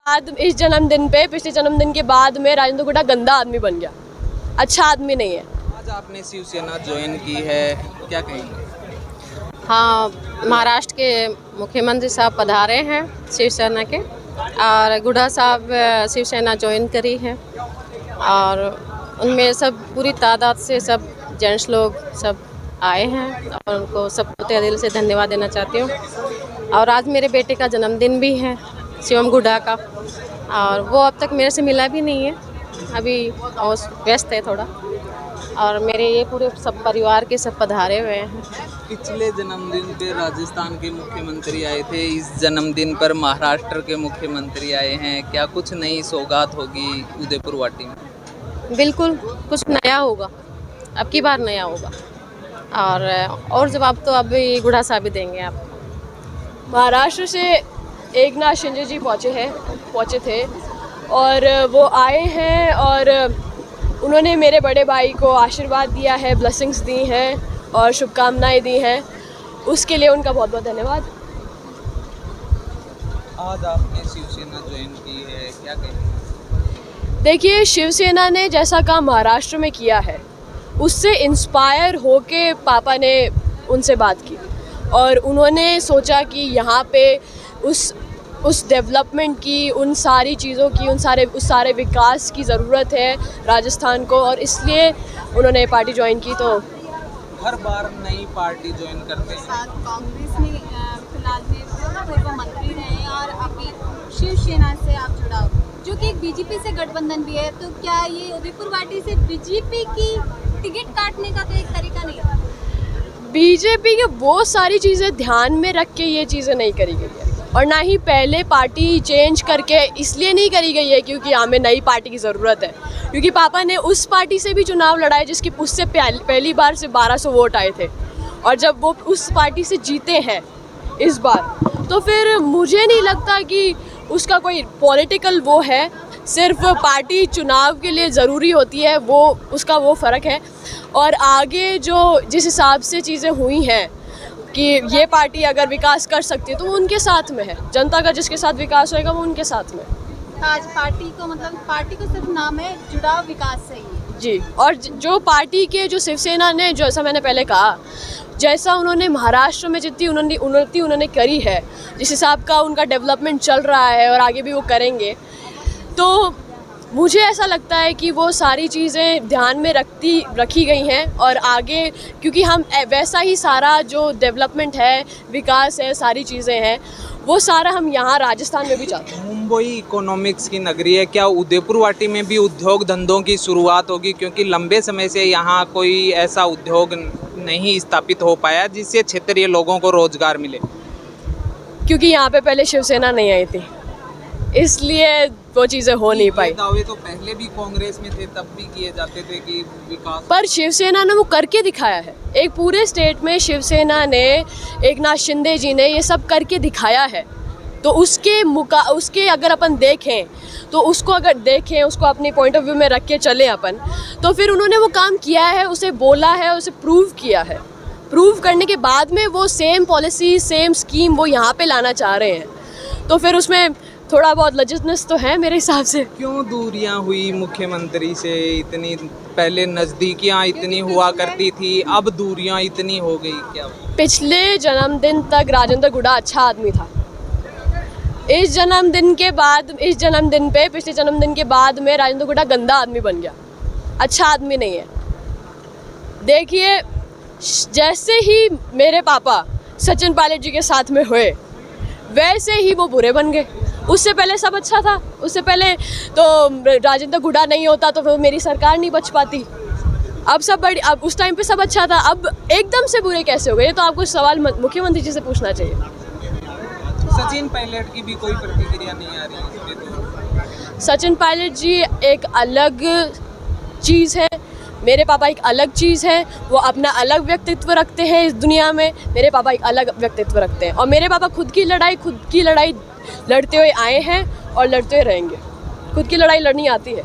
आज इस जन्मदिन पे पिछले जन्मदिन के बाद में राजेंद्र गुड्डा गंदा आदमी बन गया, अच्छा आदमी नहीं है। आज आपने शिवसेना ज्वाइन की है, क्या कहेंगे? हाँ, महाराष्ट्र के मुख्यमंत्री साहब पधारे हैं शिवसेना के, और गुड्डा साहब शिवसेना ज्वाइन करी है, और उनमें सब पूरी तादाद से सब जेंट्स लोग सब आए हैं, और उनको सबको तहे दिल से धन्यवाद देना चाहती हूँ। और आज मेरे बेटे का जन्मदिन भी है, शिवम गुड्डा का, और वो अब तक मेरे से मिला भी नहीं है, अभी व्यस्त है थोड़ा, और मेरे ये पूरे सब परिवार के सब पधारे हुए हैं। पिछले जन्मदिन पे राजस्थान के मुख्यमंत्री आए थे, इस जन्मदिन पर महाराष्ट्र के मुख्यमंत्री आए हैं, क्या कुछ नई सौगात होगी उदयपुर वाटी में? बिल्कुल कुछ नया होगा, अब की बार नया होगा, और जवाब तो अभी गुड्डा साहब ही देंगे आपको। महाराष्ट्र से एकनाथ शिंदे जी पहुँचे थे, और वो आए हैं और उन्होंने मेरे बड़े भाई को आशीर्वाद दिया है, ब्लेसिंग्स दी हैं और शुभकामनाएं दी हैं, उसके लिए उनका बहुत बहुत धन्यवाद। आज आपने शिवसेना ज्वाइन की है, क्या कहेंगे? देखिए, शिवसेना ने जैसा काम महाराष्ट्र में किया है उससे इंस्पायर होके पापा ने उनसे बात की, और उन्होंने सोचा कि यहाँ पे उस डेवलपमेंट की, उन सारी चीज़ों की, उस सारे विकास की ज़रूरत है राजस्थान को, और इसलिए उन्होंने पार्टी ज्वाइन की। तो हर बार नई पार्टी ज्वाइन करते हैं। कांग्रेस में फिलहाल में पूर्व मंत्री रहे, और अभी शिवसेना से आप जुड़ा हो, जो कि एक बीजेपी से गठबंधन भी है, तो क्या ये उदयपुर वाटी से बीजेपी की टिकट काटने का तो एक तरीका नहीं है? बीजेपी के वो सारी चीज़ें ध्यान में रख के ये चीज़ें नहीं करी गई है, और ना ही पहले पार्टी चेंज करके इसलिए नहीं करी गई है क्योंकि हमें नई पार्टी की ज़रूरत है, क्योंकि पापा ने उस पार्टी से भी चुनाव लड़ा है जिसकी उससे पहली बार से 1200 वोट आए थे, और जब वो उस पार्टी से जीते हैं इस बार, तो फिर मुझे नहीं लगता कि उसका कोई पॉलिटिकल वो है, सिर्फ पार्टी चुनाव के लिए ज़रूरी होती है, वो उसका वो फ़र्क है। और आगे जो जिस हिसाब से चीज़ें हुई हैं कि ये पार्टी अगर विकास कर सकती है तो वो उनके साथ में है, जनता का जिसके साथ विकास होएगा वो उनके साथ में। आज पार्टी को सिर्फ नाम है, जुड़ाव विकास से ही है। जी, और जो पार्टी के जो शिवसेना ने, जैसा मैंने पहले कहा, जैसा उन्होंने महाराष्ट्र में जितनी उन्नति उन्होंने करी है, जिस हिसाब का उनका डेवलपमेंट चल रहा है और आगे भी वो करेंगे, तो मुझे ऐसा लगता है कि वो सारी चीज़ें ध्यान में रखी गई हैं, और आगे क्योंकि हम वैसा ही सारा जो डेवलपमेंट है, विकास है, सारी चीज़ें हैं, वो सारा हम यहाँ राजस्थान में भी चाहते हैं। मुंबई इकोनॉमिक्स की नगरी है, क्या उदयपुर वाटी में भी उद्योग धंधों की शुरुआत होगी? क्योंकि लंबे समय से यहाँ कोई ऐसा उद्योग नहीं स्थापित हो पाया जिससे क्षेत्रीय लोगों को रोजगार मिले। क्योंकि यहाँ पे पहले शिवसेना नहीं आई थी, इसलिए वो चीज़ें हो नहीं पाई। दावे तो पहले भी कांग्रेस में थे, तब भी किए जाते थे कि विकास, पर शिवसेना ने वो करके दिखाया है। एक पूरे स्टेट में शिवसेना ने, एकनाथ शिंदे जी ने ये सब करके दिखाया है, तो उसके अगर अपन देखें तो उसको अपनी पॉइंट ऑफ व्यू में रख के चले अपन, तो फिर उन्होंने वो काम किया है, उसे बोला है, उसे प्रूव किया है। प्रूव करने के बाद में वो सेम पॉलिसी, सेम स्कीम वो यहाँ पे लाना चाह रहे हैं, तो फिर उसमें थोड़ा बहुत लजिटनेस तो है मेरे हिसाब से। क्यों दूरियां हुई मुख्यमंत्री से? इतनी पहले नज़दीकियां इतनी हुआ करती थी, अब दूरियां इतनी हो गई, क्या? पिछले जन्मदिन तक राजेंद्र गुड्डा अच्छा आदमी था, पिछले जन्मदिन के बाद में राजेंद्र गुड्डा गंदा आदमी बन गया, अच्छा आदमी नहीं है। देखिए, जैसे ही मेरे पापा सचिन पायलट जी के साथ में हुए, वैसे ही वो बुरे बन गए। उससे पहले सब अच्छा था, उससे पहले तो राजेंद्र गुड्डा नहीं होता तो फिर मेरी सरकार नहीं बच पाती। अब उस टाइम पे सब अच्छा था, अब एकदम से बुरे कैसे हो गए? ये तो आपको सवाल मुख्यमंत्री जी से पूछना चाहिए। सचिन पायलट की भी कोई प्रतिक्रिया नहीं आ रही है? सचिन पायलट जी एक अलग चीज़ है, मेरे पापा एक अलग चीज़ है, वो अपना अलग व्यक्तित्व रखते हैं इस दुनिया में, मेरे पापा एक अलग व्यक्तित्व रखते हैं, और मेरे पापा खुद की लड़ाई लड़ते हुए आए हैं और लड़ते रहेंगे। खुद की लड़ाई लड़नी आती है।